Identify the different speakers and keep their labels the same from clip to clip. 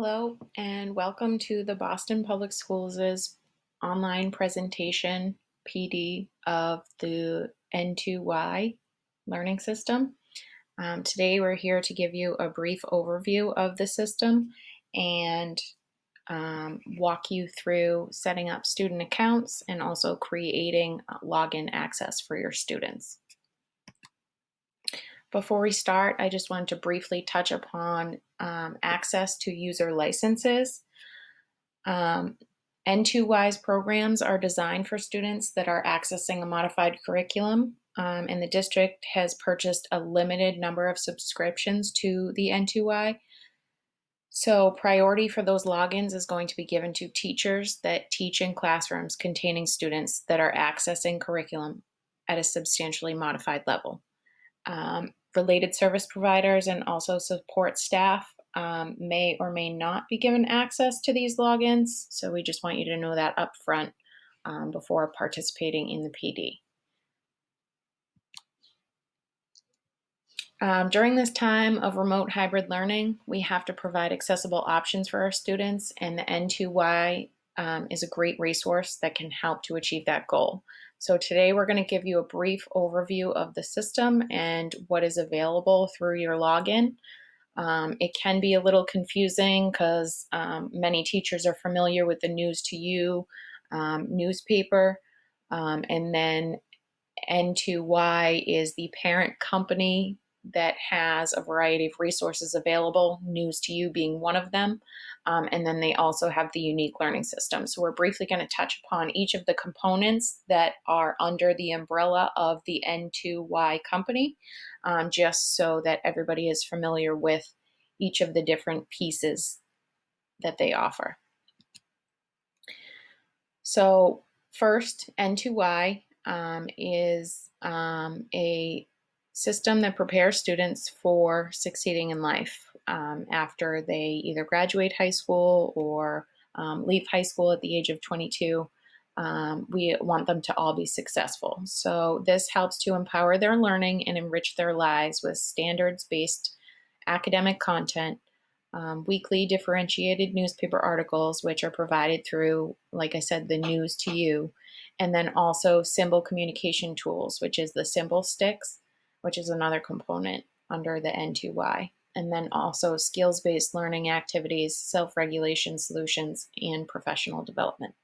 Speaker 1: Hello, and welcome to the Boston Public Schools' online presentation PD of the N2Y learning system. Today we're here to give you a brief overview of the system and walk you through setting up student accounts and also creating login access for your students. Before we start, I just wanted to briefly touch upon access to user licenses. N2Y's programs are designed for students that are accessing a modified curriculum, and the district has purchased a limited number of subscriptions to the N2Y. So priority for those logins is going to be given to teachers that teach in classrooms containing students that are accessing curriculum at a substantially modified level. Related service providers and also support staff may or may not be given access to these logins. So we just want you to know that up front before participating in the PD. During this time of remote hybrid learning, we have to provide accessible options for our students, and the N2Y is a great resource that can help to achieve that goal. So today we're going to give you a brief overview of the system and what is available through your login. It can be a little confusing because many teachers are familiar with the News2You newspaper, and then N2Y is the parent company that has a variety of resources available, News2You being one of them. And then they also have the unique learning system. So we're briefly going to touch upon each of the components that are under the umbrella of the N2Y company, just so that everybody is familiar with each of the different pieces that they offer. So first, N2Y is a system that prepares students for succeeding in life after they either graduate high school or leave high school at the age of 22. We want them to all be successful. So this helps to empower their learning and enrich their lives with standards-based academic content, weekly differentiated newspaper articles, which are provided through, like I said, the News2You, and then also symbol communication tools, which is the symbol sticks, which is another component under the N2Y, and then also skills-based learning activities, self-regulation solutions, and professional development.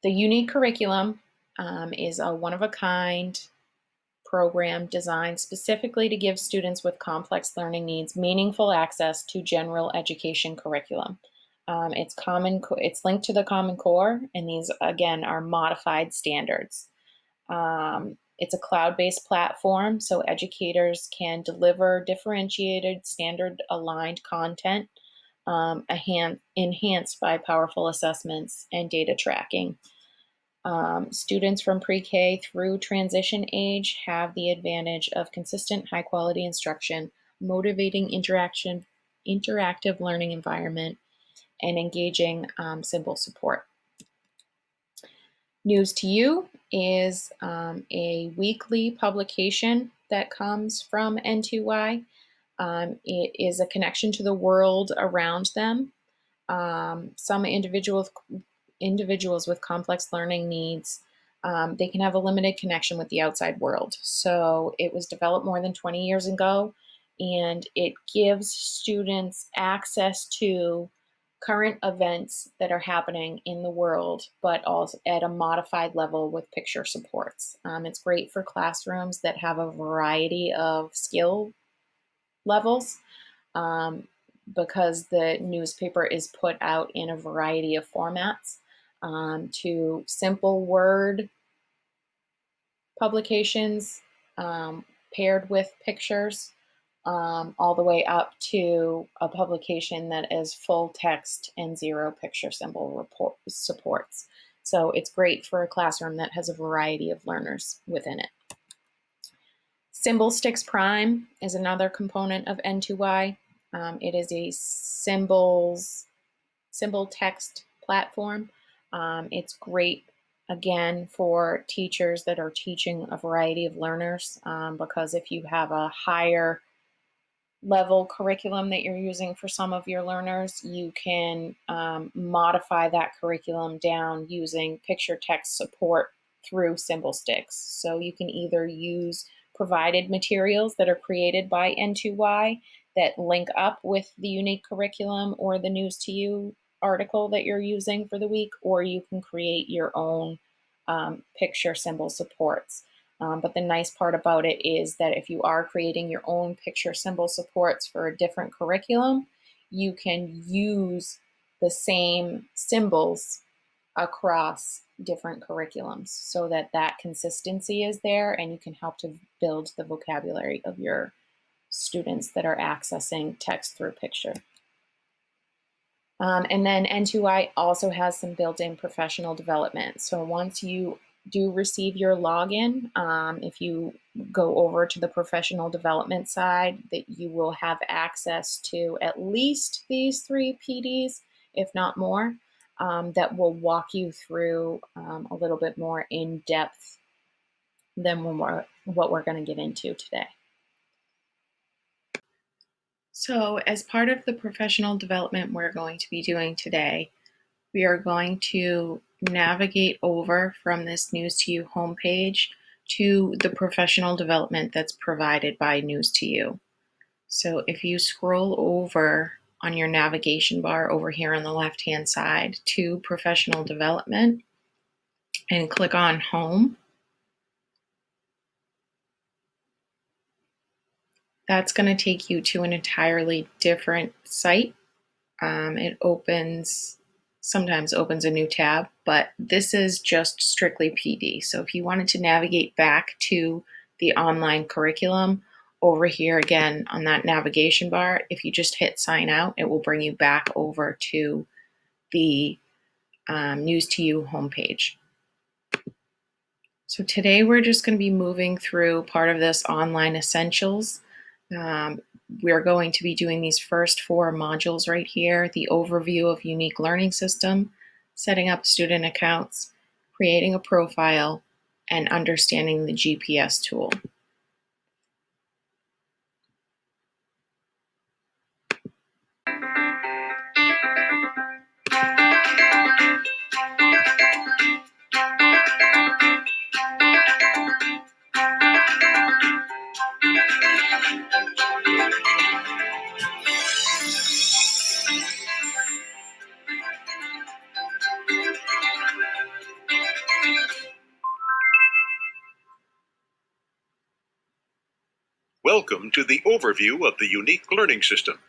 Speaker 1: The unique curriculum is a one-of-a-kind program designed specifically to give students with complex learning needs meaningful access to general education curriculum. It's linked to the Common Core, and these, again, are modified standards. It's a cloud-based platform, so educators can deliver differentiated, standard-aligned content enhanced by powerful assessments and data tracking. Students from pre-K through transition age have the advantage of consistent high-quality instruction, motivating interactive learning environment, and engaging symbol support. News2You is a weekly publication that comes from N2Y. It is a connection to the world around them. Some individuals with complex learning needs, they can have a limited connection with the outside world. So it was developed more than 20 years ago, and it gives students access to current events that are happening in the world, but also at a modified level with picture supports. It's great for classrooms that have a variety of skill levels. Because the newspaper is put out in a variety of formats, to simple word publications paired with pictures, all the way up to a publication that is full text and zero picture symbol supports. So it's great for a classroom that has a variety of learners within it. Symbol Sticks Prime is another component of N2Y. It is a symbol text platform. It's great, again, for teachers that are teaching a variety of learners, because if you have a higher level curriculum that you're using for some of your learners, you can modify that curriculum down using picture text support through symbol sticks. So you can either use provided materials that are created by N2Y that link up with the unique curriculum or the News to You article that you're using for the week, or you can create your own picture symbol supports. But the nice part about it is that if you are creating your own picture symbol supports for a different curriculum, you can use the same symbols across different curriculums so that that consistency is there, and you can help to build the vocabulary of your students that are accessing text through picture. And then N2Y also has some built-in professional development. So once you do receive your login, if you go over to the professional development side, that you will have access to at least these 3 PDs, if not more, that will walk you through a little bit more in depth than what we're going to get into today. So as part of the professional development we're going to be doing today, we are going to navigate over from this News to You homepage to the professional development that's provided by News to You. So if you scroll over on your navigation bar over here on the left-hand side to professional development and click on home, that's going to take you to an entirely different site. It sometimes opens a new tab, but this is just strictly PD. So if you wanted to navigate back to the online curriculum, over here again on that navigation bar, if you just hit sign out, it will bring you back over to the News to You homepage. So today we're just going to be moving through part of this online essentials. We're going to be doing these first 4 modules right here: the overview of unique learning system, setting up student accounts, creating a profile, and understanding the GPS tool.
Speaker 2: Welcome to the overview of the unique learning system.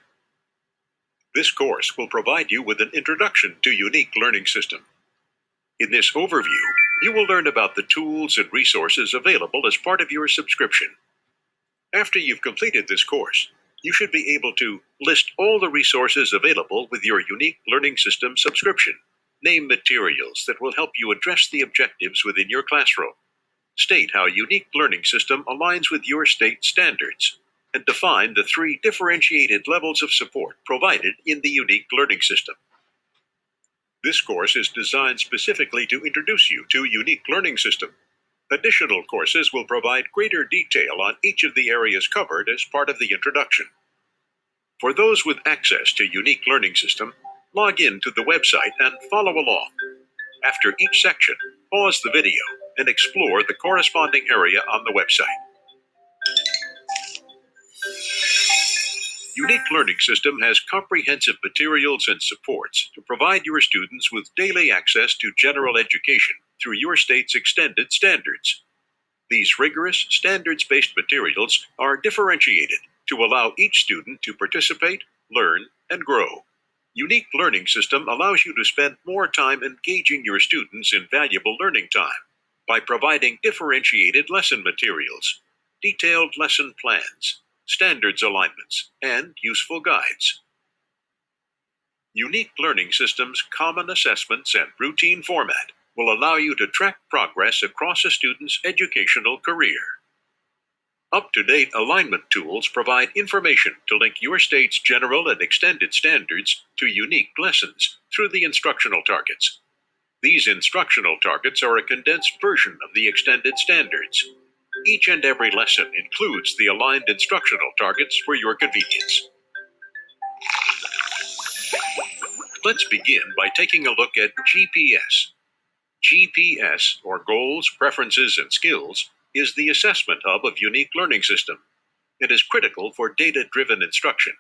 Speaker 2: This course will provide you with an introduction to unique learning system. In this overview, you will learn about the tools and resources available as part of your subscription. After you've completed this course, you should be able to list all the resources available with your unique learning system subscription, name materials that will help you address the objectives within your classroom, state how unique learning system aligns with your state standards, and define the 3 differentiated levels of support provided in the unique learning system. This course is designed specifically to introduce you to unique learning system. Additional courses will provide greater detail on each of the areas covered as part of the introduction. For those with access to unique learning system, log in to the website and follow along. After each section, pause the video and explore the corresponding area on the website. Unique Learning System has comprehensive materials and supports to provide your students with daily access to general education through your state's extended standards. These rigorous, standards-based materials are differentiated to allow each student to participate, learn, and grow. Unique Learning System allows you to spend more time engaging your students in valuable learning time by providing differentiated lesson materials, detailed lesson plans, standards alignments, and useful guides. Unique Learning System's common assessments and routine format will allow you to track progress across a student's educational career. Up-to-date alignment tools provide information to link your state's general and extended standards to unique lessons through the instructional targets. These instructional targets are a condensed version of the extended standards. Each and every lesson includes the aligned instructional targets for your convenience. Let's begin by taking a look at GPS. GPS, or Goals, Preferences, and Skills, is the assessment hub of Unique Learning System. It is critical for data-driven instruction.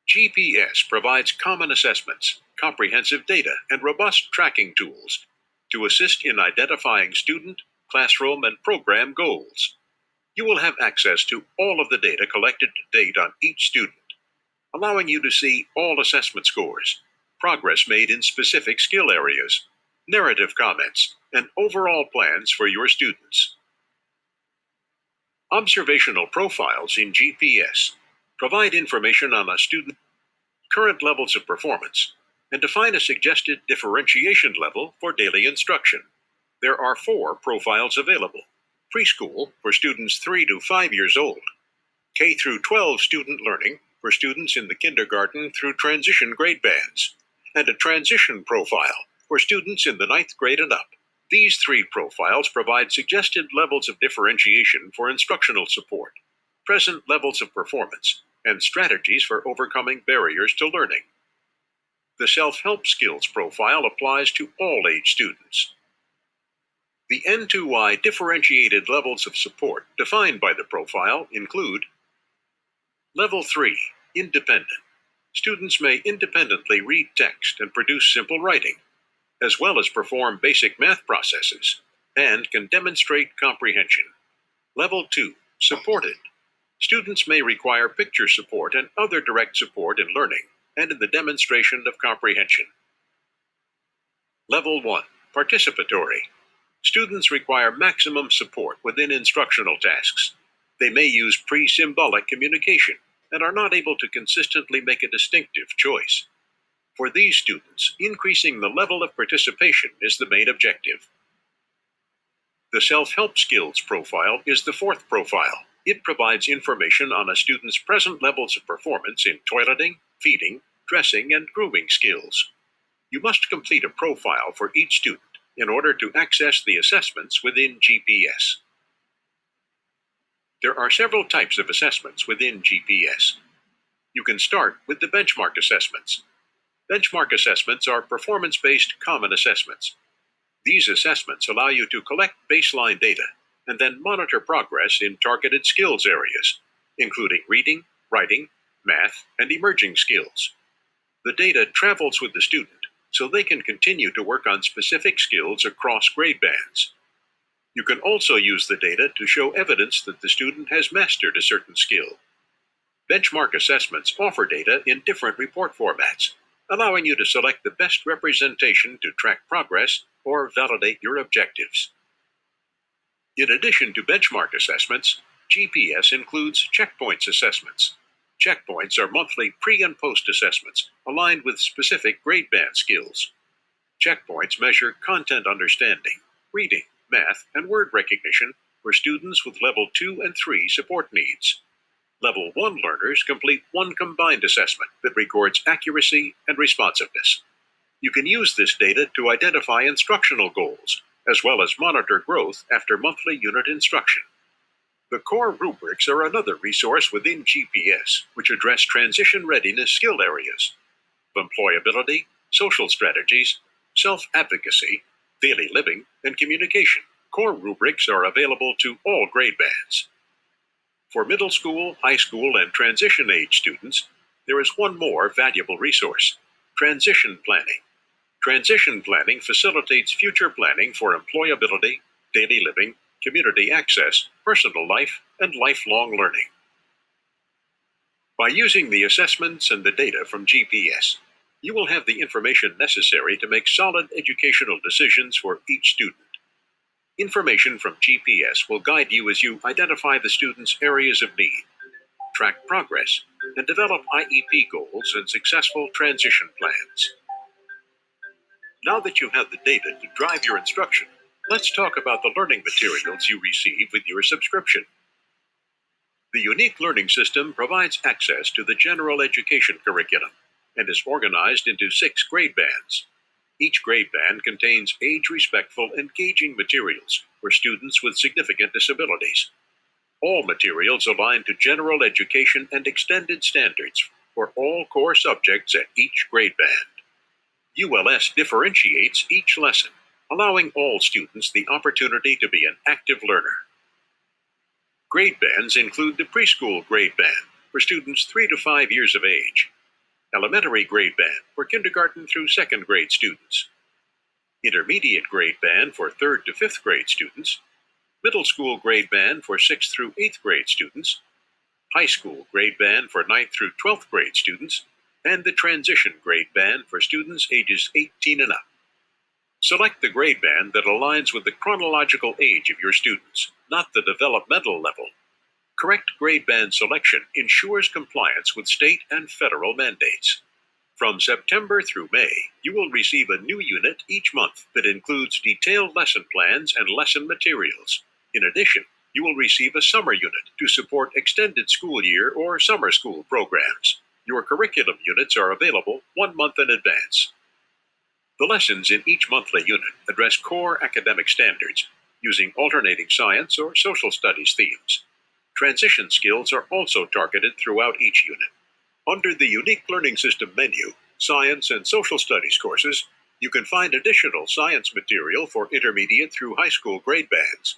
Speaker 2: GPS provides common assessments, comprehensive data, and robust tracking tools to assist in identifying student, classroom, and program goals. You will have access to all of the data collected to date on each student, allowing you to see all assessment scores, progress made in specific skill areas, narrative comments, and overall plans for your students. Observational profiles in GPS provide information on a student's current levels of performance and define a suggested differentiation level for daily instruction. There are 4 profiles available: preschool for students 3 to 5 years old, K through 12 student learning for students in the kindergarten through transition grade bands, and a transition profile for students in the 9th grade and up. These 3 profiles provide suggested levels of differentiation for instructional support, present levels of performance, and strategies for overcoming barriers to learning. The self-help skills profile applies to all age students. The N2Y differentiated levels of support defined by the profile include: Level 3, Independent. Students may independently read text and produce simple writing, as well as perform basic math processes, and can demonstrate comprehension. Level 2, Supported. Students may require picture support and other direct support in learning and in the demonstration of comprehension. Level 1, Participatory. Students require maximum support within instructional tasks. They may use pre-symbolic communication and are not able to consistently make a distinctive choice. For these students, increasing the level of participation is the main objective. The self-help skills profile is the 4th profile. It provides information on a student's present levels of performance in toileting, feeding, dressing, and grooming skills. You must complete a profile for each student in order to access the assessments within GPS. There are several types of assessments within GPS. You can start with the benchmark assessments. Benchmark assessments are performance-based common assessments. These assessments allow you to collect baseline data and then monitor progress in targeted skills areas, including reading, writing, math, and emerging skills. The data travels with the student so they can continue to work on specific skills across grade bands. You can also use the data to show evidence that the student has mastered a certain skill. Benchmark assessments offer data in different report formats, allowing you to select the best representation to track progress or validate your objectives. In addition to benchmark assessments, GPS includes checkpoints assessments. Checkpoints are monthly pre- and post-assessments aligned with specific grade band skills. Checkpoints measure content understanding, reading, math, and word recognition for students with Level 2 and 3 support needs. Level 1 learners complete one combined assessment that records accuracy and responsiveness. You can use this data to identify instructional goals, as well as monitor growth after monthly unit instruction. The core rubrics are another resource within GPS, which address transition readiness skill areas: employability, social strategies, self-advocacy, daily living, and communication. Core rubrics are available to all grade bands. For middle school, high school, and transition age students, there is one more valuable resource: transition planning. Transition planning facilitates future planning for employability, daily living, community access, personal life, and lifelong learning. By using the assessments and the data from GPS, you will have the information necessary to make solid educational decisions for each student. Information from GPS will guide you as you identify the student's areas of need, track progress, and develop IEP goals and successful transition plans. Now that you have the data to drive your instruction, let's talk about the learning materials you receive with your subscription. The Unique Learning System provides access to the general education curriculum and is organized into 6 grade bands. Each grade band contains age-respectful, engaging materials for students with significant disabilities. All materials align to general education and extended standards for all core subjects at each grade band. ULS differentiates each lesson, allowing all students the opportunity to be an active learner. Grade bands include the preschool grade band for students 3 to 5 years of age, elementary grade band for kindergarten through second grade students, intermediate grade band for 3rd to 5th grade students, middle school grade band for 6th through 8th grade students, high school grade band for 9th through 12th grade students, and the transition grade band for students ages 18 and up. Select the grade band that aligns with the chronological age of your students, not the developmental level. Correct grade band selection ensures compliance with state and federal mandates. From September through May, you will receive a new unit each month that includes detailed lesson plans and lesson materials. In addition, you will receive a summer unit to support extended school year or summer school programs. Your curriculum units are available 1 month in advance. The lessons in each monthly unit address core academic standards using alternating science or social studies themes. Transition skills are also targeted throughout each unit. Under the Unique Learning System menu, Science and Social Studies courses, you can find additional science material for intermediate through high school grade bands,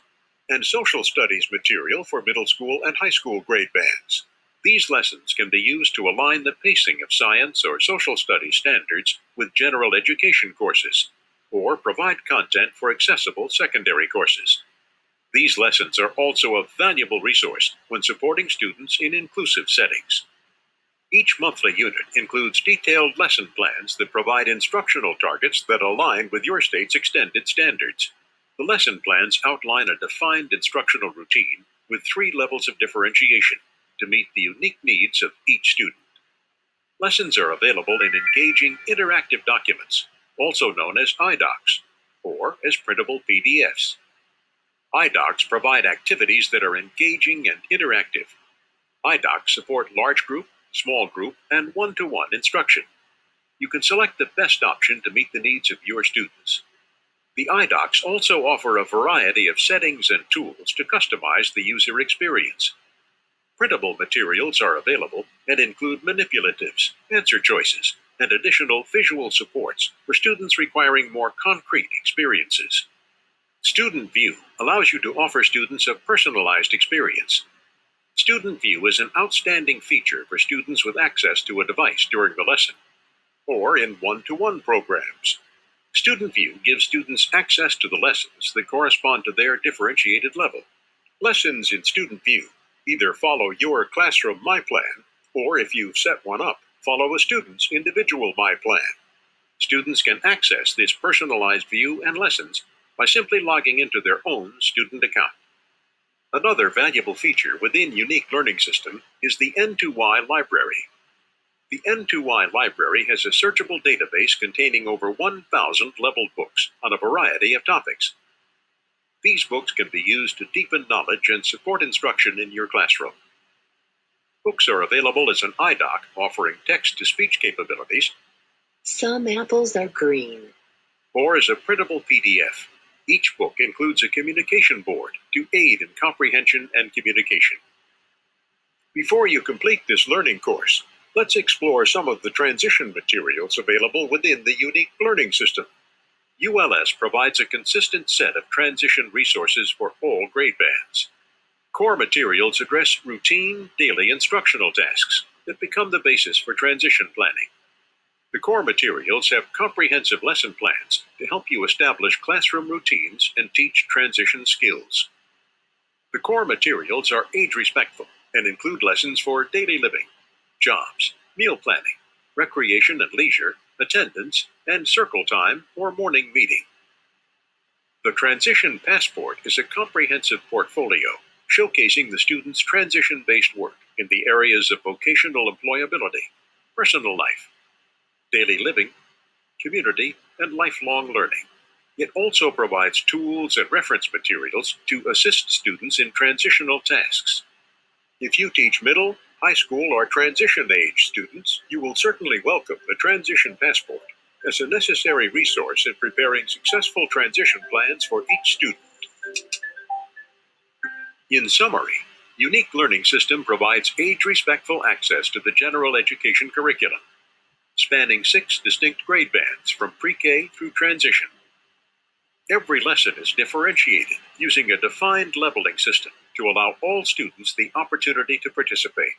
Speaker 2: and social studies material for middle school and high school grade bands. These lessons can be used to align the pacing of science or social studies standards with general education courses, or provide content for accessible secondary courses. These lessons are also a valuable resource when supporting students in inclusive settings. Each monthly unit includes detailed lesson plans that provide instructional targets that align with your state's extended standards. The lesson plans outline a defined instructional routine with 3 levels of differentiation to meet the unique needs of each student. Lessons are available in engaging interactive documents, also known as iDocs, or as printable PDFs. iDocs provide activities that are engaging and interactive. iDocs support large group, small group, and one-to-one instruction. You can select the best option to meet the needs of your students. The iDocs also offer a variety of settings and tools to customize the user experience. Printable materials are available and include manipulatives, answer choices, and additional visual supports for students requiring more concrete experiences. Student View allows you to offer students a personalized experience. Student View is an outstanding feature for students with access to a device during the lesson, or in one-to-one programs. Student View gives students access to the lessons that correspond to their differentiated level. Lessons in Student View either follow your classroom My Plan, or if you've set one up, follow a student's individual My Plan. Students can access this personalized view and lessons by simply logging into their own student account. Another valuable feature within Unique Learning System is the N2Y library. The N2Y library has a searchable database containing over 1,000 leveled books on a variety of topics. These books can be used to deepen knowledge and support instruction in your classroom. Books are available as an iDoc offering text-to-speech capabilities.
Speaker 3: Some apples are green.
Speaker 2: Or as a printable PDF. Each book includes a communication board to aid in comprehension and communication. Before you complete this learning course, let's explore some of the transition materials available within the Unique Learning System. ULS provides a consistent set of transition resources for all grade bands. Core materials address routine, daily instructional tasks that become the basis for transition planning. The core materials have comprehensive lesson plans to help you establish classroom routines and teach transition skills. The core materials are age-respectful and include lessons for daily living, jobs, meal planning, recreation and leisure, attendance, and circle time or morning meeting. The Transition Passport is a comprehensive portfolio showcasing the student's transition-based work in the areas of vocational employability, personal life, daily living, community, and lifelong learning. It also provides tools and reference materials to assist students in transitional tasks. If you teach middle, high school, or transition age students, you will certainly welcome the Transition Passport. as a necessary resource in preparing successful transition plans for each student. In summary, Unique Learning System provides age-respectful access to the general education curriculum, spanning 6 distinct grade bands from pre-K through transition. Every lesson is differentiated using a defined leveling system to allow all students the opportunity to participate.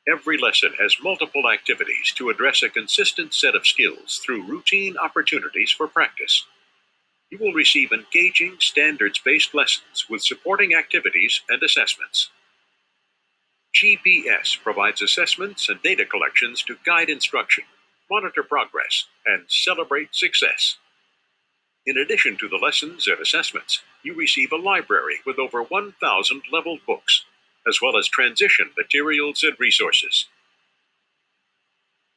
Speaker 2: Every lesson has multiple activities to address a consistent set of skills through routine opportunities for practice. You will receive engaging, standards-based lessons with supporting activities and assessments. GPS provides assessments and data collections to guide instruction, monitor progress, and celebrate success. In addition to the lessons and assessments, you receive a library with over 1,000 leveled books, as well as transition materials and resources.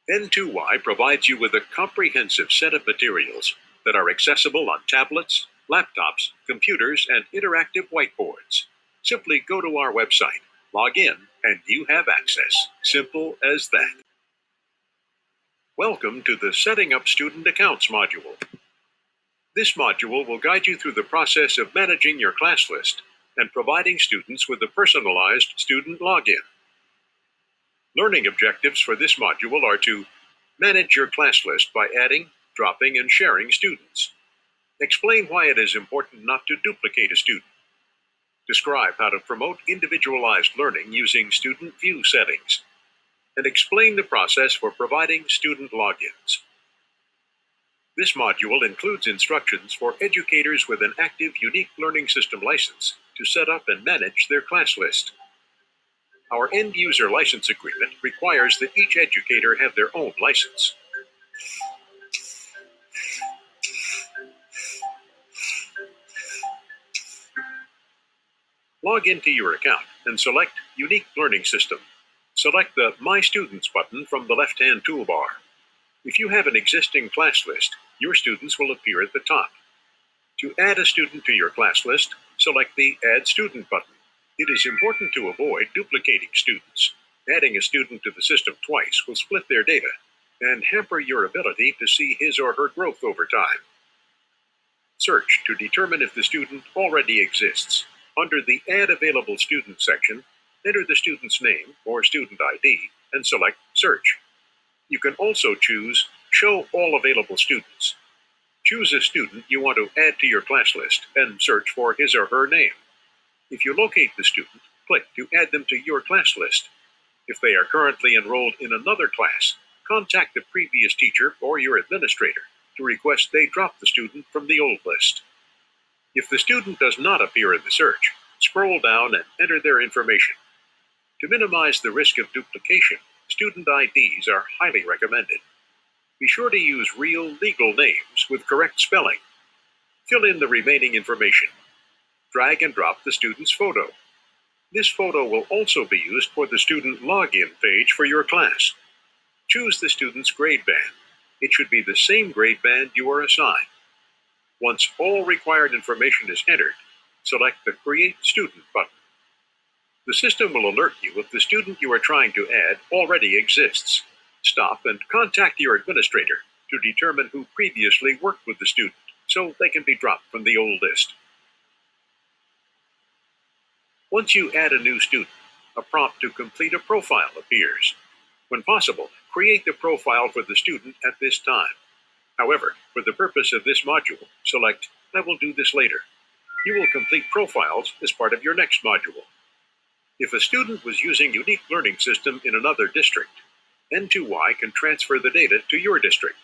Speaker 2: N2Y provides you with a comprehensive set of materials that are accessible on tablets, laptops, computers, and interactive whiteboards. Simply go to our website, log in, and you have access. Simple as that. Welcome to the Setting Up Student Accounts module. This module will guide you through the process of managing your class list and providing students with a personalized student login. Learning objectives for this module are to manage your class list by adding, dropping, and sharing students. Explain why it is important not to duplicate a student. Describe how to promote individualized learning using student view settings. And explain the process for providing student logins. This module includes instructions for educators with an active Unique Learning System license to set up and manage their class list. Our end-user license agreement requires that each educator have their own license. Log into your account and select Unique Learning System. Select the My Students button from the left-hand toolbar. If you have an existing class list, your students will appear at the top. To add a student to your class list, select the Add Student button. It is important to avoid duplicating students. Adding a student to the system twice will split their data and hamper your ability to see his or her growth over time. Search to determine if the student already exists. Under the Add Available Student section, enter the student's name or student ID and select Search. You can also choose Show All Available Students. Choose a student you want to add to your class list and search for his or her name. If you locate the student, click to add them to your class list. If they are currently enrolled in another class, contact the previous teacher or your administrator to request they drop the student from the old list. If the student does not appear in the search, scroll down and enter their information. To minimize the risk of duplication, student IDs are highly recommended. Be sure to use real legal names with correct spelling. Fill in the remaining information. Drag and drop the student's photo. This photo will also be used for the student login page for your class. Choose the student's grade band. It should be the same grade band you are assigned. Once all required information is entered, select the Create Student button. The system will alert you if the student you are trying to add already exists. Stop and contact your administrator to determine who previously worked with the student so they can be dropped from the old list. Once you add a new student, a prompt to complete a profile appears. When possible, create the profile for the student at this time. However, for the purpose of this module, select I will do this later. You will complete profiles as part of your next module. If a student was using Unique Learning System in another district, N2Y can transfer the data to your district.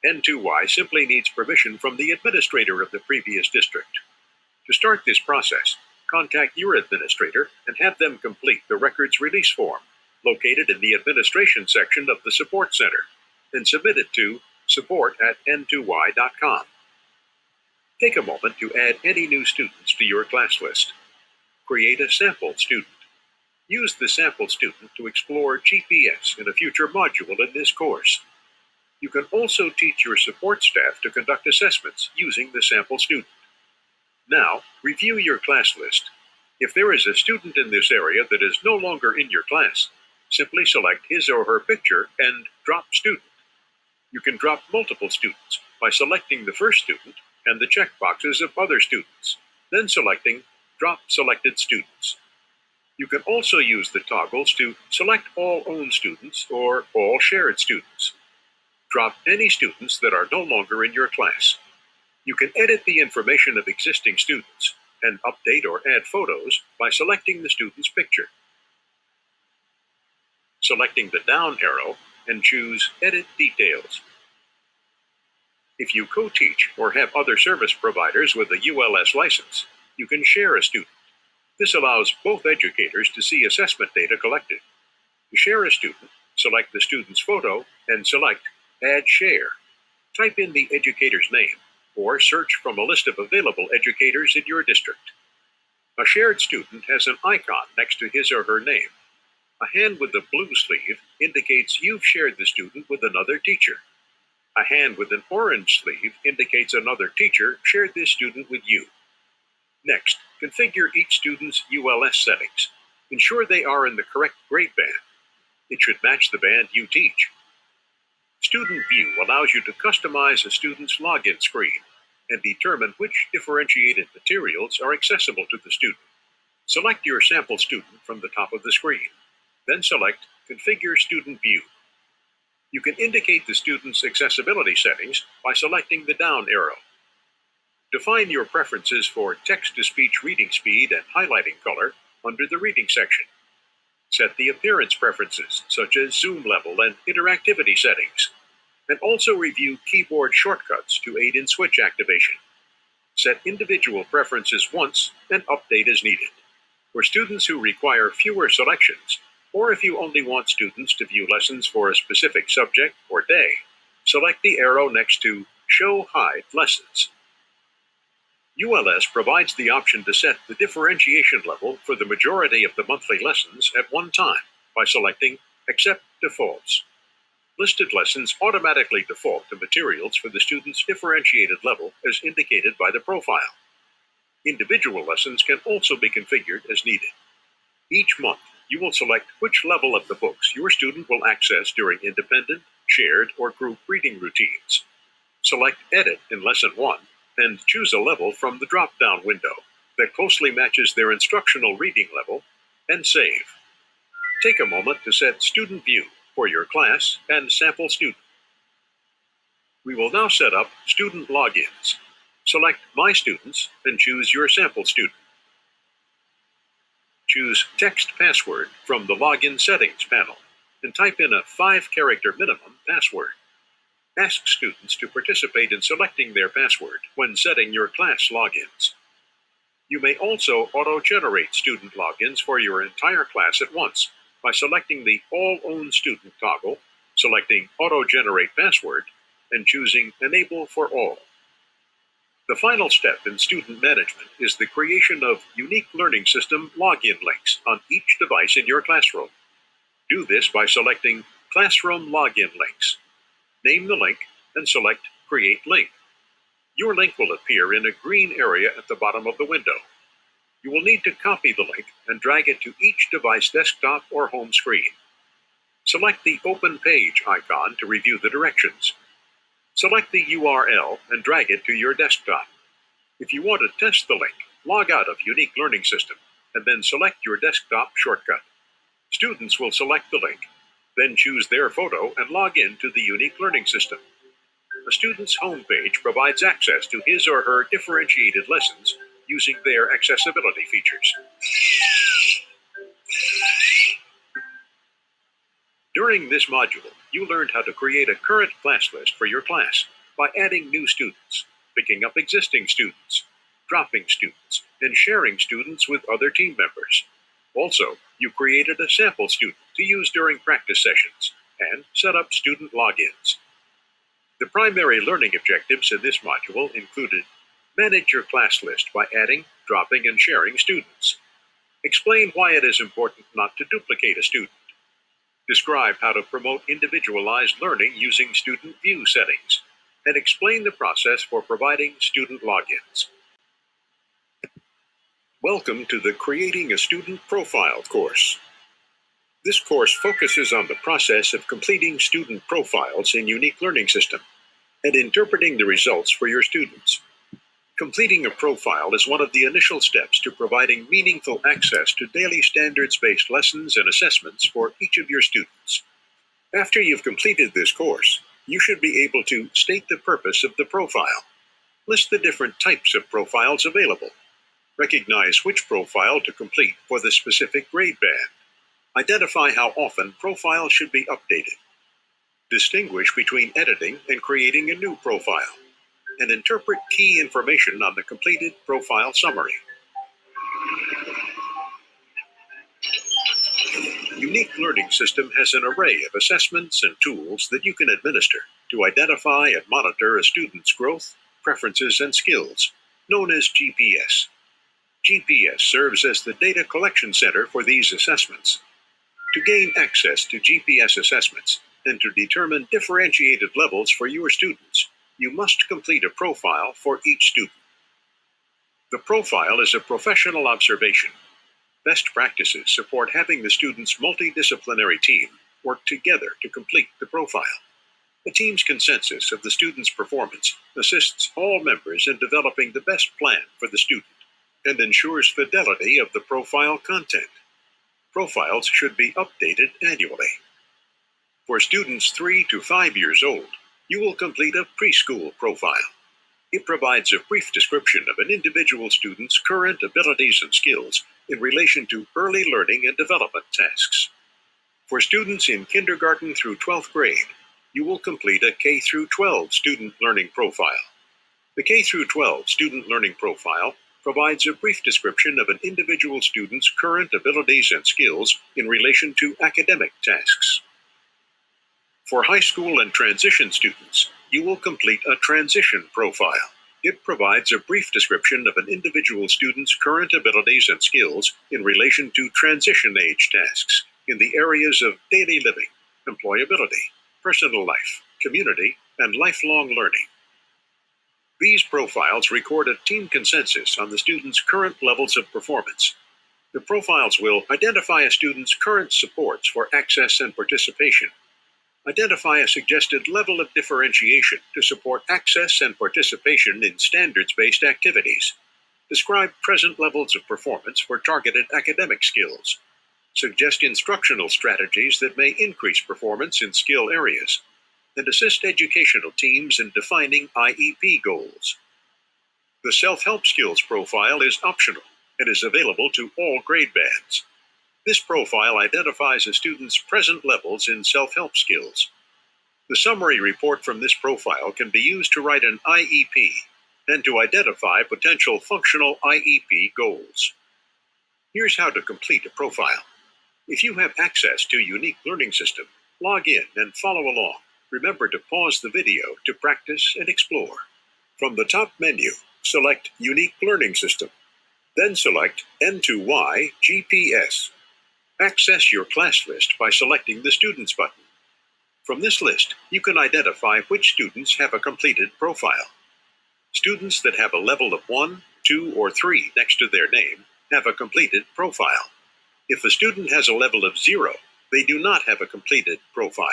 Speaker 2: N2Y simply needs permission from the administrator of the previous district. To start this process, contact your administrator and have them complete the records release form, located in the administration section of the Support Center, and submit it to support@n2y.com. Take a moment to add any new students to your class list. Create a sample student. Use the sample student to explore GPS in a future module in this course. You can also teach your support staff to conduct assessments using the sample student. Now, review your class list. If there is a student in this area that is no longer in your class, simply select his or her picture and drop student. You can drop multiple students by selecting the first student and the checkboxes of other students, then selecting Drop Selected Students. You can also use the toggles to select all owned students or all shared students. Drop any students that are no longer in your class. You can edit the information of existing students and update or add photos by selecting the student's picture. Selecting the down arrow and choose Edit Details. If you co-teach or have other service providers with a ULS license, you can share a student. This allows both educators to see assessment data collected. To share a student, select the student's photo and select Add Share. Type in the educator's name or search from a list of available educators in your district. A shared student has an icon next to his or her name. A hand with a blue sleeve indicates you've shared the student with another teacher. A hand with an orange sleeve indicates another teacher shared this student with you. Next, configure each student's ULS settings. Ensure they are in the correct grade band. It should match the band you teach. Student View allows you to customize a student's login screen and determine which differentiated materials are accessible to the student. Select your sample student from the top of the screen. Then select Configure Student View. You can indicate the student's accessibility settings by selecting the down arrow. Define your preferences for text-to-speech reading speed and highlighting color under the reading section. Set the appearance preferences, such as zoom level and interactivity settings, and also review keyboard shortcuts to aid in switch activation. Set individual preferences once and update as needed. For students who require fewer selections, or if you only want students to view lessons for a specific subject or day, select the arrow next to Show Hide Lessons. ULS provides the option to set the differentiation level for the majority of the monthly lessons at one time by selecting Accept Defaults. Listed lessons automatically default to materials for the student's differentiated level as indicated by the profile. Individual lessons can also be configured as needed. Each month, you will select which level of the books your student will access during independent, shared, or group reading routines. Select Edit in Lesson 1 and choose a level from the drop-down window that closely matches their instructional reading level, and save. Take a moment to set Student View for your class and sample student. We will now set up student logins. Select My Students and choose your sample student. Choose Text Password from the Login Settings panel and type in a 5-character minimum password. Ask students to participate in selecting their password when setting your class logins. You may also auto-generate student logins for your entire class at once by selecting the All Owned Student toggle, selecting Auto-Generate Password, and choosing Enable for All. The final step in student management is the creation of unique learning system login links on each device in your classroom. Do this by selecting Classroom Login Links. Name the link and select Create Link. Your link will appear in a green area at the bottom of the window. You will need to copy the link and drag it to each device desktop or home screen. Select the Open Page icon to review the directions. Select the URL and drag it to your desktop. If you want to test the link, log out of Unique Learning System and then select your desktop shortcut. Students will select the link, then choose their photo and log in to the Unique Learning System. A student's homepage provides access to his or her differentiated lessons using their accessibility features. During this module, you learned how to create a current class list for your class by adding new students, picking up existing students, dropping students, and sharing students with other team members. Also, you created a sample student to use during practice sessions and set up student logins. The primary learning objectives in this module included manage your class list by adding, dropping, and sharing students. Explain why it is important not to duplicate a student. Describe how to promote individualized learning using student view settings, and explain the process for providing student logins. Welcome to the Creating a Student Profile course. This course focuses on the process of completing student profiles in Unique Learning System and interpreting the results for your students. Completing a profile is one of the initial steps to providing meaningful access to daily standards-based lessons and assessments for each of your students. After you've completed this course, you should be able to state the purpose of the profile, list the different types of profiles available, recognize which profile to complete for the specific grade band, identify how often profiles should be updated, distinguish between editing and creating a new profile, and interpret key information on the completed profile summary. Unique Learning System has an array of assessments and tools that you can administer to identify and monitor a student's growth, preferences, and skills, known as GPS. GPS serves as the data collection center for these assessments. To gain access to GPS assessments and to determine differentiated levels for your students, you must complete a profile for each student. The profile is a professional observation. Best practices support having the student's multidisciplinary team work together to complete the profile. The team's consensus of the student's performance assists all members in developing the best plan for the student and ensures fidelity of the profile content. Profiles should be updated annually. For students 3 to 5 years old, you will complete a preschool profile. It provides a brief description of an individual student's current abilities and skills in relation to early learning and development tasks. For students in kindergarten through 12th grade, you will complete a K through 12 student learning profile. The K through 12 student learning profile provides a brief description of an individual student's current abilities and skills in relation to academic tasks. For high school and transition students, you will complete a transition profile. It provides a brief description of an individual student's current abilities and skills in relation to transition age tasks in the areas of daily living, employability, personal life, community, and lifelong learning. These profiles record a team consensus on the student's current levels of performance. The profiles will identify a student's current supports for access and participation, identify a suggested level of differentiation to support access and participation in standards-based activities, describe present levels of performance for targeted academic skills, suggest instructional strategies that may increase performance in skill areas, and assist educational teams in defining IEP goals. The self-help skills profile is optional and is available to all grade bands. This profile identifies a student's present levels in self-help skills. The summary report from this profile can be used to write an IEP and to identify potential functional IEP goals. Here's how to complete a profile. If you have access to Unique Learning System, log in and follow along. Remember to pause the video to practice and explore. From the top menu, select Unique Learning System. Then select N2Y GPS. Access your class list by selecting the Students button. From this list, you can identify which students have a completed profile. Students that have a level of 1, 2, or 3 next to their name have a completed profile. If a student has a level of 0, they do not have a completed profile.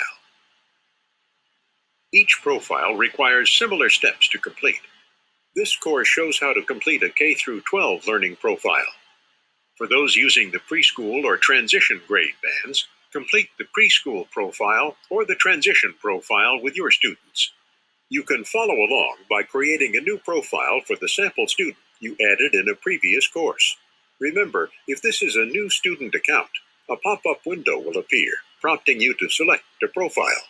Speaker 2: Each profile requires similar steps to complete. This course shows how to complete a K through 12 learning profile. For those using the preschool or transition grade bands, complete the preschool profile or the transition profile with your students. You can follow along by creating a new profile for the sample student you added in a previous course. Remember, if this is a new student account, a pop-up window will appear, prompting you to select a profile.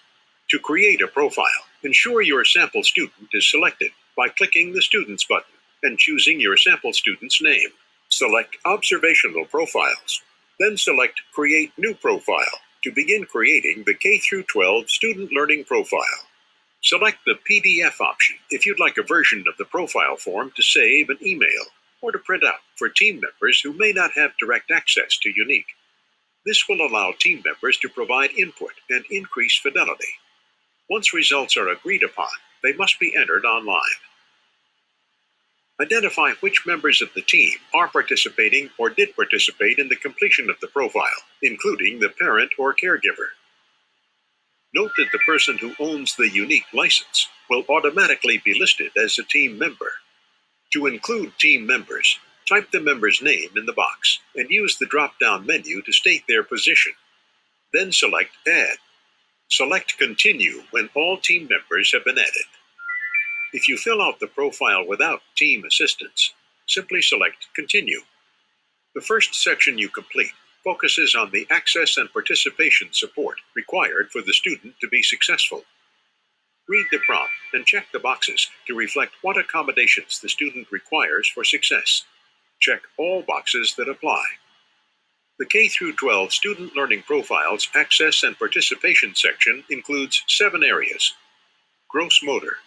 Speaker 2: To create a profile, ensure your sample student is selected by clicking the Students button and choosing your sample student's name. Select Observational Profiles. Then select Create New Profile to begin creating the K through 12 student learning profile. Select the PDF option if you'd like a version of the profile form to save and email or to print out for team members who may not have direct access to Unique. This will allow team members to provide input and increase fidelity. Once results are agreed upon, they must be entered online. Identify which members of the team are participating or did participate in the completion of the profile, including the parent or caregiver. Note that the person who owns the unique license will automatically be listed as a team member. To include team members, type the member's name in the box and use the drop-down menu to state their position. Then select Add. Select Continue when all team members have been added. If you fill out the profile without team assistance, simply select Continue. The first section you complete focuses on the access and participation support required for the student to be successful. Read the prompt and check the boxes to reflect what accommodations the student requires for success. Check all boxes that apply. The K-12 Student Learning Profiles Access and Participation section includes 7 areas: gross motor,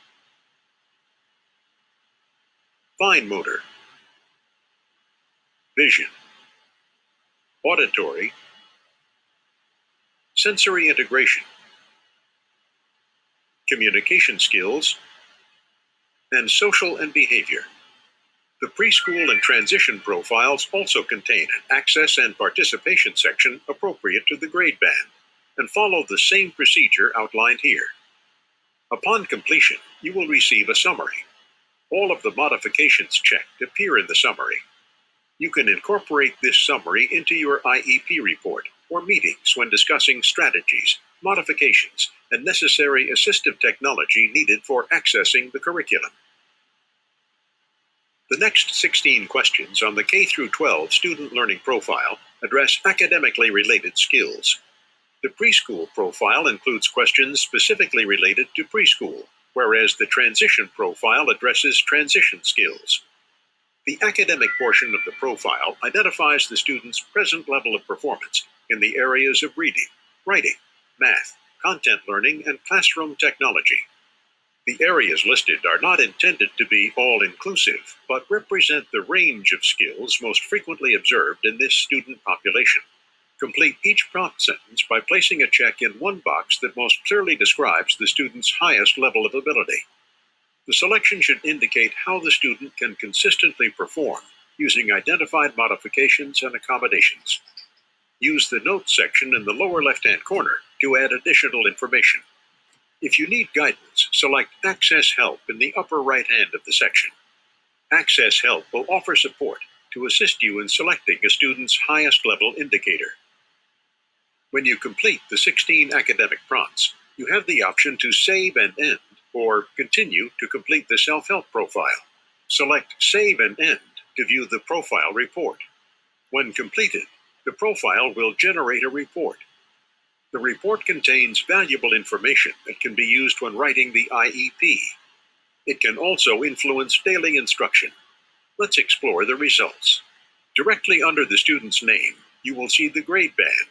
Speaker 2: fine motor, vision, auditory, sensory integration, communication skills, and social and behavior. The preschool and transition profiles also contain an access and participation section appropriate to the grade band and follow the same procedure outlined here. Upon completion, you will receive a summary. All of the modifications checked appear in the summary. You can incorporate this summary into your IEP report or meetings when discussing strategies, modifications, and necessary assistive technology needed for accessing the curriculum. The next 16 questions on the K-12 Student Learning Profile address academically related skills. The preschool profile includes questions specifically related to preschool, whereas the transition profile addresses transition skills. The academic portion of the profile identifies the student's present level of performance in the areas of reading, writing, math, content learning, and classroom technology. The areas listed are not intended to be all-inclusive, but represent the range of skills most frequently observed in this student population. Complete each prompt sentence by placing a check in one box that most clearly describes the student's highest level of ability. The selection should indicate how the student can consistently perform using identified modifications and accommodations. Use the Notes section in the lower left-hand corner to add additional information. If you need guidance, select Access Help in the upper right hand of the section. Access Help will offer support to assist you in selecting a student's highest level indicator. When you complete the 16 academic prompts, you have the option to save and end or continue to complete the self-help profile. Select Save and End to view the profile report. When completed, the profile will generate a report. The report contains valuable information that can be used when writing the IEP. It can also influence daily instruction. Let's explore the results. Directly under the student's name, you will see the grade band.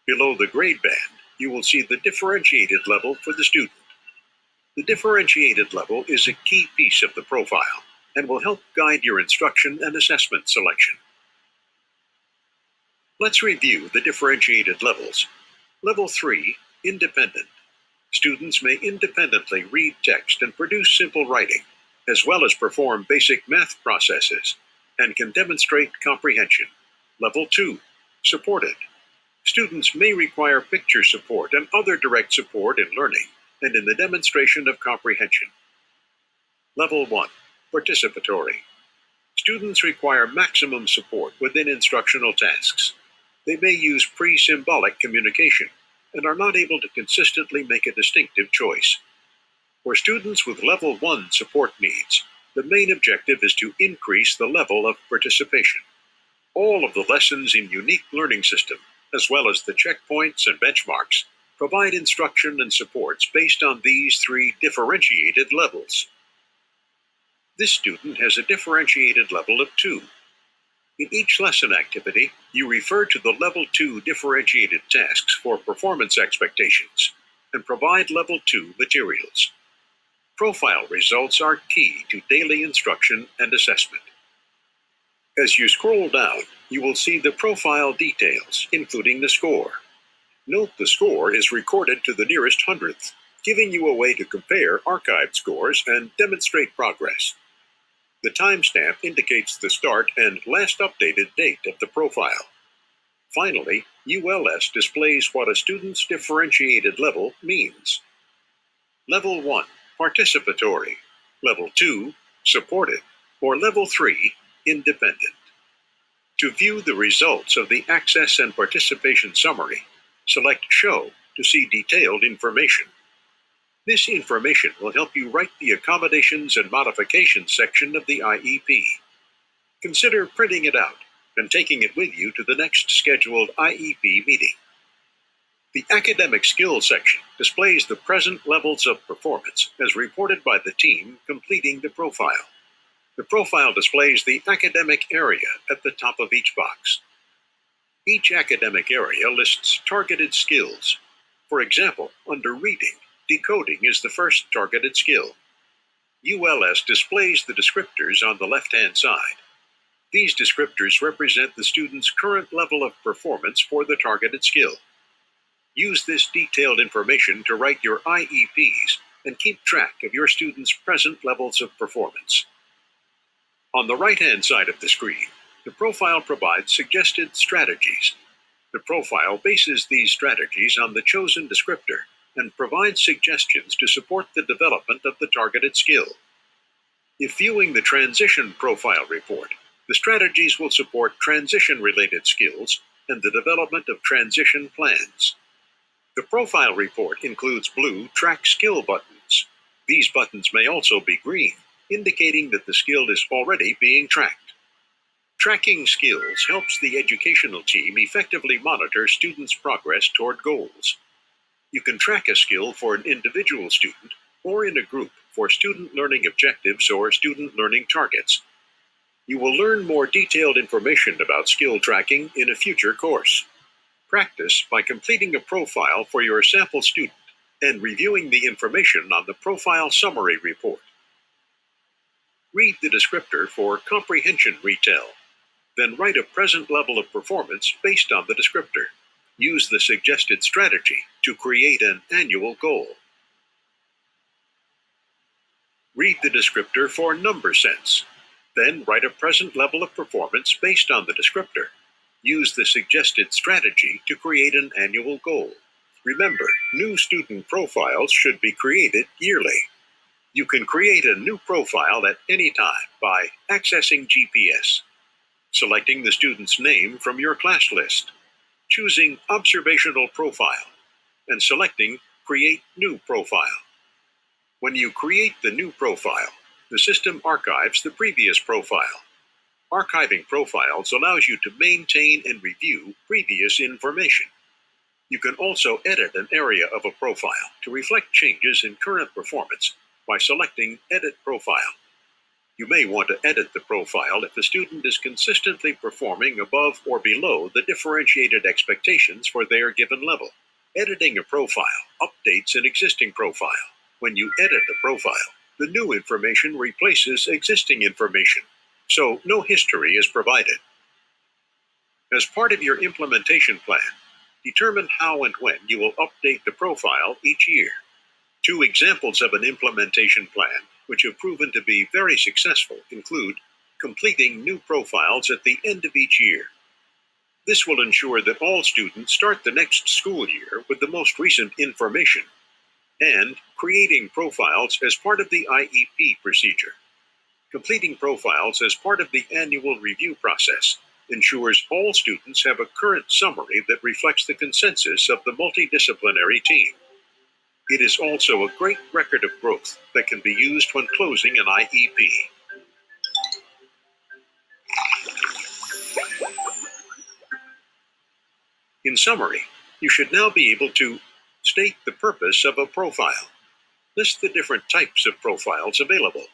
Speaker 2: Below the grade band, you will see the differentiated level for the student. The differentiated level is a key piece of the profile and will help guide your instruction and assessment selection. Let's review the differentiated levels. Level 3, Independent. Students may independently read text and produce simple writing, as well as perform basic math processes, and can demonstrate comprehension. Level 2, Supported. Students may require picture support and other direct support in learning and in the demonstration of comprehension. Level 1, Participatory. Students require maximum support within instructional tasks. They may use pre-symbolic communication and are not able to consistently make a distinctive choice. For students with Level 1 support needs, the main objective is to increase the level of participation. All of the lessons in Unique Learning System, as well as the checkpoints and benchmarks, provide instruction and supports based on these 3 differentiated levels. This student has a differentiated level of 2. In each lesson activity, you refer to the Level 2 differentiated tasks for performance expectations and provide Level 2 materials. Profile results are key to daily instruction and assessment. As you scroll down, you will see the profile details, including the score. Note the score is recorded to the nearest hundredth, giving you a way to compare archived scores and demonstrate progress. The timestamp indicates the start and last updated date of the profile. Finally, ULS displays what a student's differentiated level means. Level 1, participatory. Level 2, supported. Or Level 3, independent. To view the results of the Access and Participation Summary, select Show to see detailed information. This information will help you write the Accommodations and Modifications section of the IEP. Consider printing it out and taking it with you to the next scheduled IEP meeting. The Academic Skills section displays the present levels of performance as reported by the team completing the profile. The profile displays the academic area at the top of each box. Each academic area lists targeted skills. For example, under Reading, decoding is the first targeted skill. ULS displays the descriptors on the left-hand side. These descriptors represent the student's current level of performance for the targeted skill. Use this detailed information to write your IEPs and keep track of your students' present levels of performance. On the right-hand side of the screen, the profile provides suggested strategies. The profile bases these strategies on the chosen descriptor and provides suggestions to support the development of the targeted skill. If viewing the transition profile report, the strategies will support transition-related skills and the development of transition plans. The profile report includes blue track skill buttons. These buttons may also be green, indicating that the skill is already being tracked. Tracking skills helps the educational team effectively monitor students' progress toward goals. You can track a skill for an individual student or in a group for student learning objectives or student learning targets. You will learn more detailed information about skill tracking in a future course. Practice by completing a profile for your sample student and reviewing the information on the profile summary report. Read the descriptor for comprehension retell. Then write a present level of performance based on the descriptor. Use the suggested strategy to create an annual goal. Read the descriptor for number sense. Then write a present level of performance based on the descriptor. Use the suggested strategy to create an annual goal. Remember, new student profiles should be created yearly. You can create a new profile at any time by accessing GPS, selecting the student's name from your class list, choosing Observational Profile, and selecting Create New Profile. When you create the new profile, the system archives the previous profile. Archiving profiles allows you to maintain and review previous information. You can also edit an area of a profile to reflect changes in current performance by selecting Edit Profile. You may want to edit the profile if the student is consistently performing above or below the differentiated expectations for their given level. Editing a profile updates an existing profile. When you edit the profile, the new information replaces existing information, so no history is provided. As part of your implementation plan, determine how and when you will update the profile each year. Two examples of an implementation plan, which have proven to be very successful, include completing new profiles at the end of each year. This will ensure that all students start the next school year with the most recent information, and creating profiles as part of the IEP procedure. Completing profiles as part of the annual review process ensures all students have a current summary that reflects the consensus of the multidisciplinary team. It is also a great record of growth that can be used when closing an IEP. In summary, you should now be able to state the purpose of a profile, list the different types of profiles available,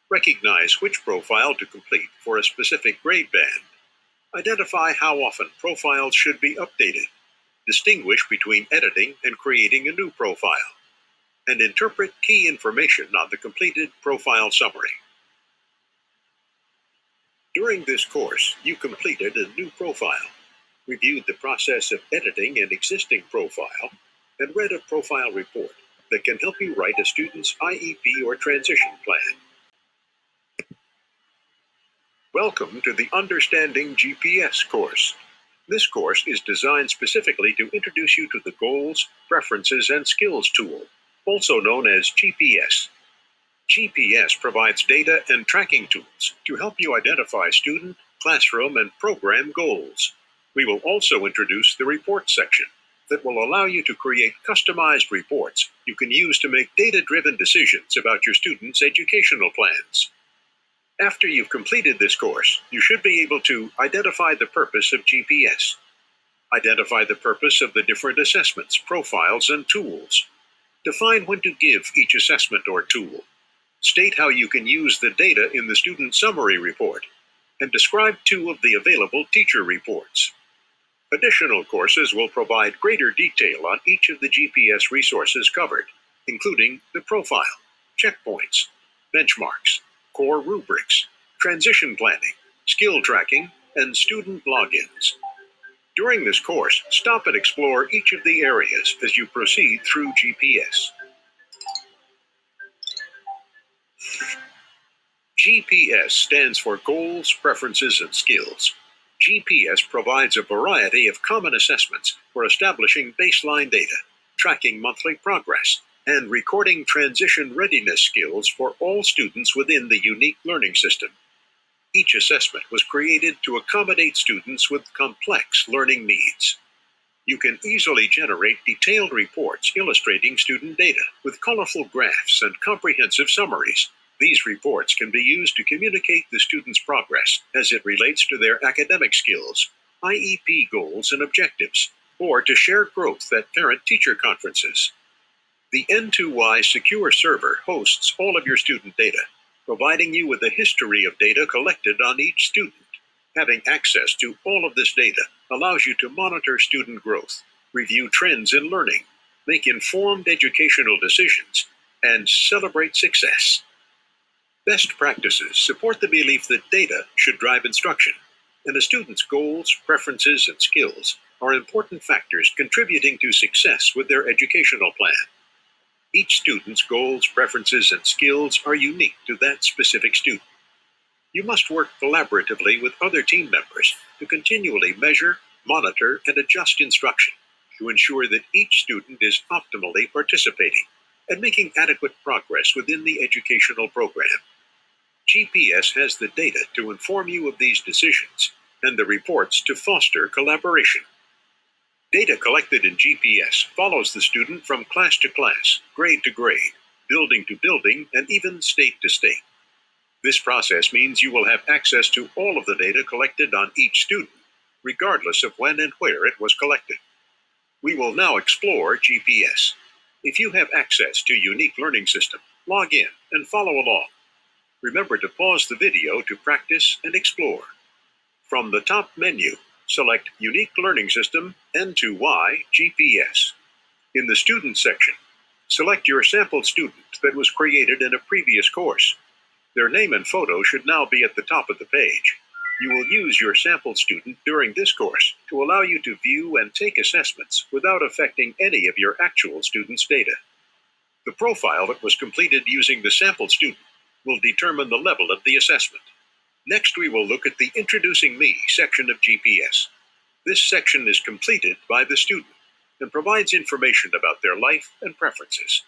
Speaker 2: recognize which profile to complete for a specific grade band, identify how often profiles should be updated, distinguish between editing and creating a new profile, and interpret key information on the completed profile summary. During this course, you completed a new profile, reviewed the process of editing an existing profile, and read a profile report that can help you write a student's IEP or transition plan. Welcome to the Understanding GPS course. This course is designed specifically to introduce you to the Goals, Preferences, and Skills tool, also known as GPS. GPS provides data and tracking tools to help you identify student, classroom, and program goals. We will also introduce the Report section that will allow you to create customized reports you can use to make data-driven decisions about your students' educational plans. After you've completed this course, you should be able to identify the purpose of GPS, identify the purpose of the different assessments, profiles, and tools, define when to give each assessment or tool, state how you can use the data in the student summary report, and describe 2 of the available teacher reports. Additional courses will provide greater detail on each of the GPS resources covered, including the profile, checkpoints, benchmarks, core rubrics, transition planning, skill tracking, and student logins. During this course, stop and explore each of the areas as you proceed through GPS. GPS stands for Goals, Preferences, and Skills. GPS provides a variety of common assessments for establishing baseline data, tracking monthly progress, and recording transition readiness skills for all students within the unique learning system. Each assessment was created to accommodate students with complex learning needs. You can easily generate detailed reports illustrating student data with colorful graphs and comprehensive summaries. These reports can be used to communicate the student's progress as it relates to their academic skills, IEP goals and objectives, or to share growth at parent-teacher conferences. The N2Y secure server hosts all of your student data, providing you with a history of data collected on each student. Having access to all of this data allows you to monitor student growth, review trends in learning, make informed educational decisions, and celebrate success. Best practices support the belief that data should drive instruction, and a student's goals, preferences, and skills are important factors contributing to success with their educational plan. Each student's goals, preferences, and skills are unique to that specific student. You must work collaboratively with other team members to continually measure, monitor, and adjust instruction to ensure that each student is optimally participating and making adequate progress within the educational program. GPS has the data to inform you of these decisions and the reports to foster collaboration. Data collected in GPS follows the student from class to class, grade to grade, building to building, and even state to state. This process means you will have access to all of the data collected on each student, regardless of when and where it was collected. We will now explore GPS. If you have access to Unique Learning System, log in and follow along. Remember to pause the video to practice and explore. From the top menu, select Unique Learning System N2Y GPS. In the Student section, select your sample student that was created in a previous course. Their name and photo should now be at the top of the page. You will use your sample student during this course to allow you to view and take assessments without affecting any of your actual student's data. The profile that was completed using the sample student will determine the level of the assessment. Next, we will look at the Introducing Me section of GPS. This section is completed by the student and provides information about their life and preferences.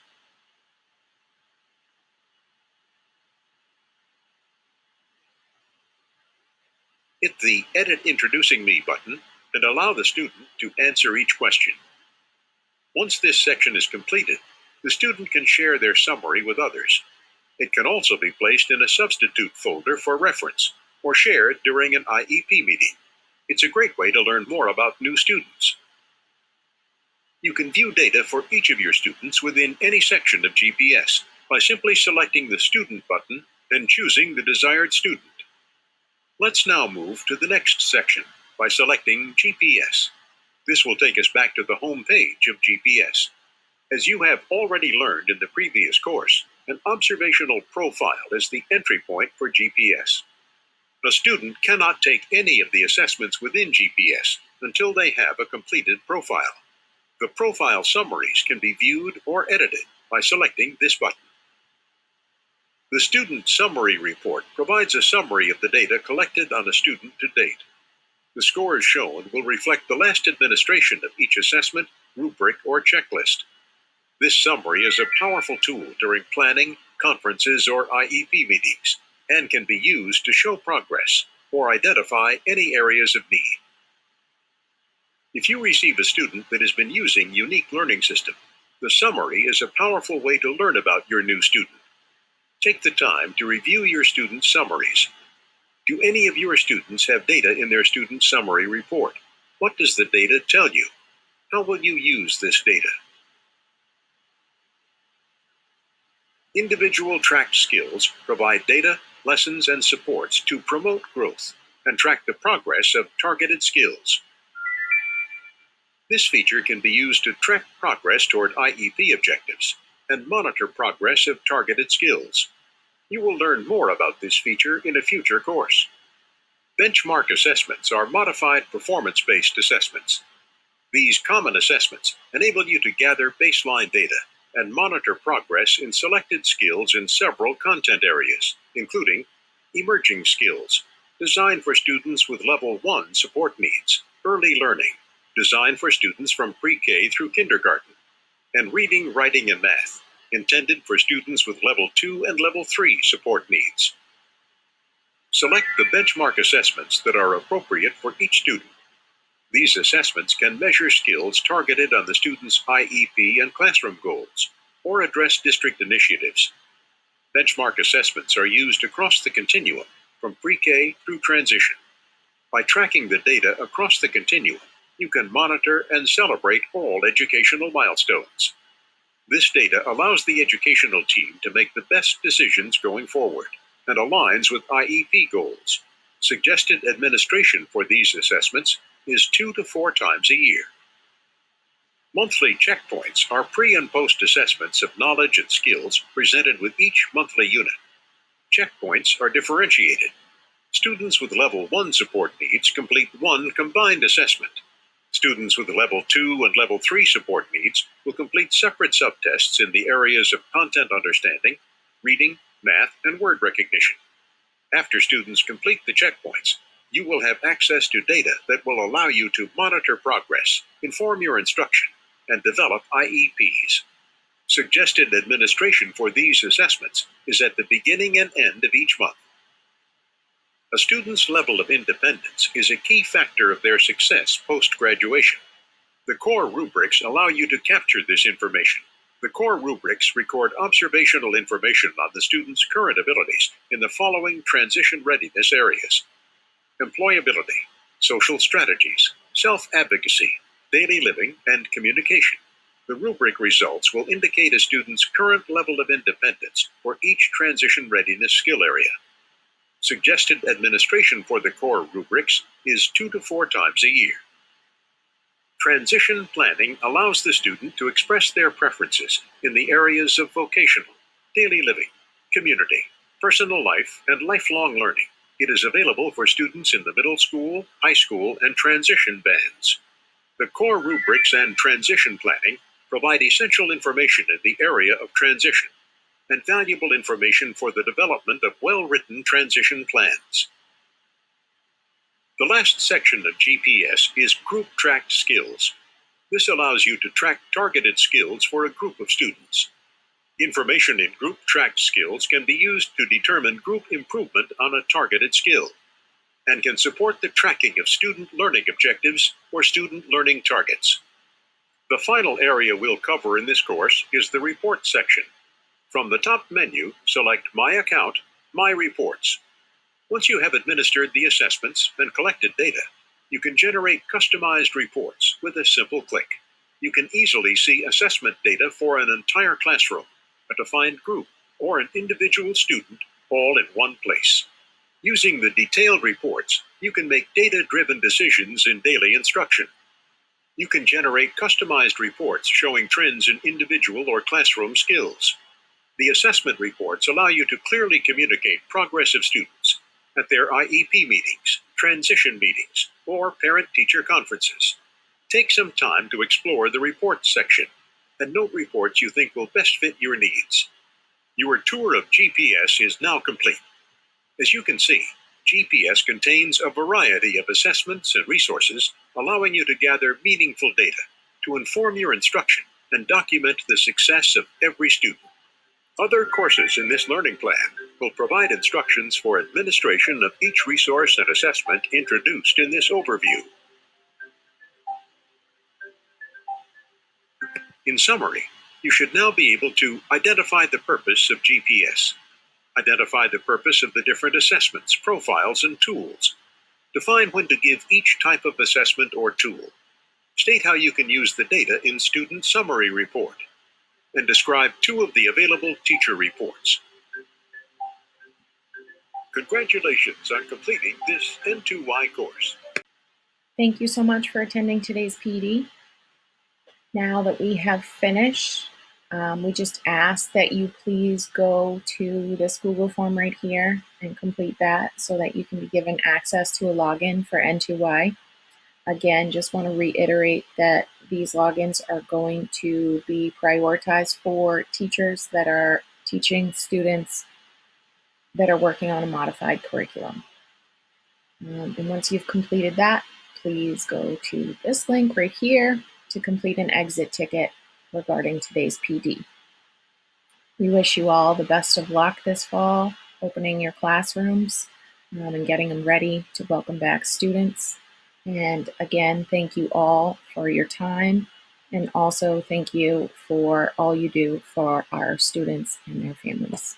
Speaker 2: Hit the Edit Introducing Me button and allow the student to answer each question. Once this section is completed, the student can share their summary with others. It can also be placed in a substitute folder for reference or shared during an IEP meeting. It's a great way to learn more about new students. You can view data for each of your students within any section of GPS by simply selecting the Student button and choosing the desired student. Let's now move to the next section by selecting GPS. This will take us back to the home page of GPS. As you have already learned in the previous course, an observational profile is the entry point for GPS. A student cannot take any of the assessments within GPS until they have a completed profile. The profile summaries can be viewed or edited by selecting this button. The Student Summary Report provides a summary of the data collected on a student to date. The scores shown will reflect the last administration of each assessment, rubric, or checklist. This summary is a powerful tool during planning, conferences, or IEP meetings, and can be used to show progress or identify any areas of need. If you receive a student that has been using Unique Learning System, the summary is a powerful way to learn about your new student. Take the time to review your student summaries. Do any of your students have data in their student summary report? What does the data tell you? How will you use this data? Individual tracked skills provide data, lessons, and supports to promote growth and track the progress of targeted skills. This feature can be used to track progress toward IEP objectives and monitor progress of targeted skills. You will learn more about this feature in a future course. Benchmark assessments are modified performance-based assessments. These common assessments enable you to gather baseline data and monitor progress in selected skills in several content areas, including emerging skills, designed for students with Level 1 support needs, early learning, designed for students from pre-K through kindergarten, and reading, writing, and math, intended for students with Level 2 and Level 3 support needs. Select the benchmark assessments that are appropriate for each student. These assessments can measure skills targeted on the student's IEP and classroom goals, or address district initiatives. Benchmark assessments are used across the continuum, from pre-K through transition. By tracking the data across the continuum, you can monitor and celebrate all educational milestones. This data allows the educational team to make the best decisions going forward and aligns with IEP goals. Suggested administration for these assessments is 2 to 4 times a year. Monthly checkpoints are pre- and post-assessments of knowledge and skills presented with each monthly unit. Checkpoints are differentiated. Students with Level 1 support needs complete one combined assessment. Students with Level 2 and Level 3 support needs will complete separate subtests in the areas of content understanding, reading, math, and word recognition. After students complete the checkpoints, you will have access to data that will allow you to monitor progress, inform your instruction, and develop IEPs. Suggested administration for these assessments is at the beginning and end of each month. A student's level of independence is a key factor of their success post-graduation. The core rubrics allow you to capture this information. The core rubrics record observational information on the student's current abilities in the following transition readiness areas: employability, social strategies, self-advocacy, daily living, and communication. The rubric results will indicate a student's current level of independence for each transition readiness skill area. Suggested administration for the core rubrics is 2 to 4 times a year. Transition planning allows the student to express their preferences in the areas of vocational, daily living, community, personal life, and lifelong learning. It is available for students in the middle school, high school, and transition bands. The core rubrics and transition planning provide essential information in the area of transition and valuable information for the development of well-written transition plans. The last section of GPS is Group Tracked Skills. This allows you to track targeted skills for a group of students. Information in Group Tracked Skills can be used to determine group improvement on a targeted skill and can support the tracking of student learning objectives or student learning targets. The final area we'll cover in this course is the Report section. From the top menu, select My Account, My Reports. Once you have administered the assessments and collected data, you can generate customized reports with a simple click. You can easily see assessment data for an entire classroom, a defined group, or an individual student, all in one place. Using the detailed reports, you can make data-driven decisions in daily instruction. You can generate customized reports showing trends in individual or classroom skills. The assessment reports allow you to clearly communicate progress of students at their IEP meetings, transition meetings, or parent-teacher conferences. Take some time to explore the Reports section and note reports you think will best fit your needs. Your tour of GPS is now complete. As you can see, GPS contains a variety of assessments and resources, allowing you to gather meaningful data to inform your instruction and document the success of every student. Other courses in this learning plan will provide instructions for administration of each resource and assessment introduced in this overview. In summary, you should now be able to identify the purpose of GPS, identify the purpose of the different assessments, profiles, and tools, define when to give each type of assessment or tool, state how you can use the data in Student Summary Report, and describe 2 of the available teacher reports. Congratulations on completing this N2Y course.
Speaker 1: Thank you so much for attending today's PD. Now that we have finished, we just ask that you please go to this Google form right here and complete that so that you can be given access to a login for N2Y. Again, just want to reiterate that these logins are going to be prioritized for teachers that are teaching students that are working on a modified curriculum. And once you've completed that, please go to this link right here to complete an exit ticket regarding today's PD. We wish you all the best of luck this fall, opening your classrooms and getting them ready to welcome back students. And again, thank you all for your time, and also thank you for all you do for our students and their families.